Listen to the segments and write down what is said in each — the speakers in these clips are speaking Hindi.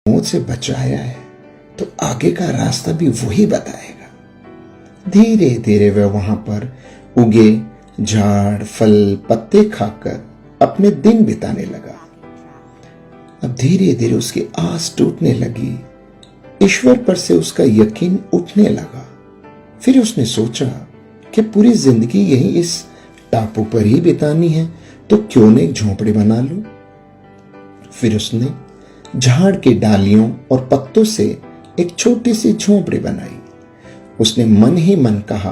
मौत से बचाया है तो आगे का रास्ता भी वही बताएगा। धीरे धीरे वह वहां पर उगे झाड़ फल पत्ते खाकर अपने दिन बिताने लगा। अब धीरे धीरे उसकी आस टूटने लगी, ईश्वर पर से उसका यकीन उठने लगा। फिर उसने सोचा कि पूरी जिंदगी यही इस टापू पर ही बितानी है, तो क्यों न एक झोंपड़ी बना लूं। फिर उसने झाड़ की डालियों और पत्तों से एक छोटी सी झोंपड़ी बनाई। उसने मन ही मन कहा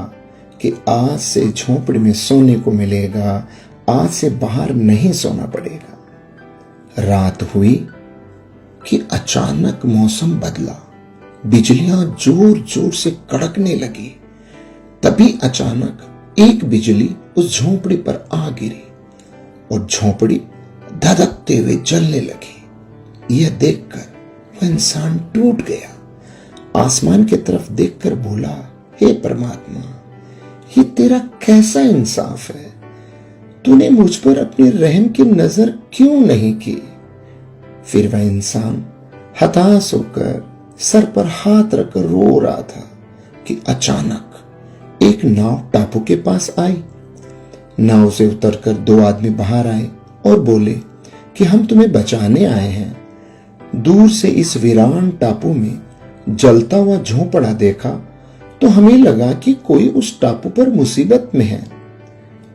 कि आज से झोंपड़ी में सोने को मिलेगा, आज से बाहर नहीं सोना पड़ेगा। रात हुई कि अचानक मौसम बदला, बिजलियां जोर जोर से कड़कने लगी। तभी अचानक एक बिजली उस झोंपड़ी पर आ गिरी और झोंपड़ी धधकते हुए जलने लगी। यह देखकर वह इंसान टूट गया। आसमान की तरफ देखकर बोला, हे परमात्मा, ये तेरा कैसा इंसाफ है? तूने मुझ पर अपनी रहम की नजर क्यों नहीं की? फिर वह इंसान हताश होकर सर पर हाथ रखकर रो रहा था कि अचानक एक नाव टापू के पास आई। नाव से उतरकर दो आदमी बाहर आए और बोले कि हम तुम्हें बचाने आए हैं। दूर से इस वीरान टापू में जलता हुआ झोंपड़ा देखा तो हमें लगा कि कोई उस टापू पर मुसीबत में है।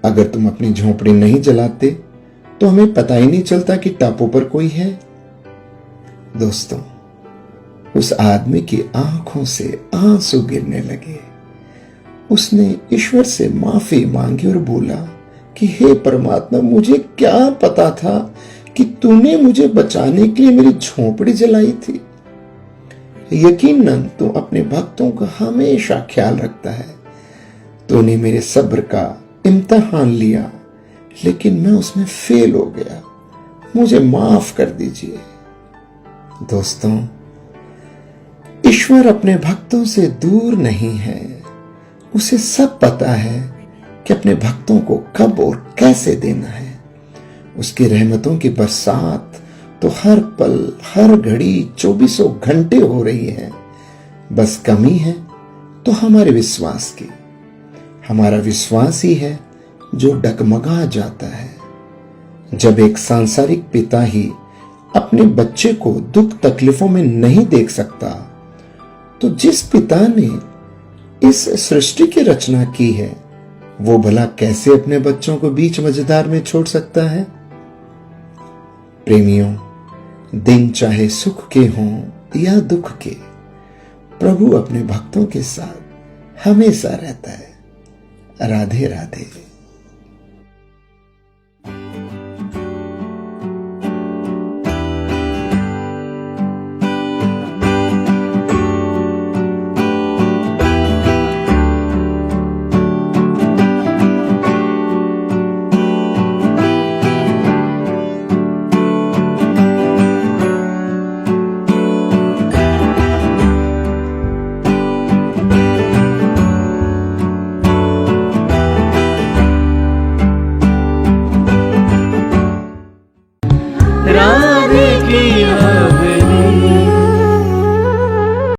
अगर तुम अपनी झोंपड़ी नहीं जलाते तो हमें पता ही नहीं चलता कि टापू पर कोई है। दोस्तों, उस आदमी की आंखों से आंसू गिरने लगे। उसने ईश्वर से माफी मांगी और बोला कि हे परमात्मा, मुझे क्या पता था कि तूने मुझे बचाने के लिए मेरी झोंपड़ी जलाई थी। यकीनन तू अपने भक्तों का हमेशा ख्याल रखता है। तूने मेरे सब्र का इम्तिहान लिया, लेकिन मैं उसमें फेल हो गया। मुझे माफ कर दीजिए। दोस्तों, ईश्वर अपने भक्तों से दूर नहीं है। उसे सब पता है कि अपने भक्तों को कब और कैसे देना है। उसकी रहमतों की बरसात तो हर पल हर घड़ी 24 घंटे हो रही है। बस कमी है तो हमारे विश्वास की। हमारा विश्वास ही है जो डगमगा जाता है। जब एक सांसारिक पिता ही अपने बच्चे को दुख तकलीफों में नहीं देख सकता, तो जिस पिता ने इस सृष्टि की रचना की है, वो भला कैसे अपने बच्चों को बीच मझधार में छोड़ सकता है। प्रेमियों, दिन चाहे सुख के हों या दुख के, प्रभु अपने भक्तों के साथ हमेशा रहता है। राधे राधे।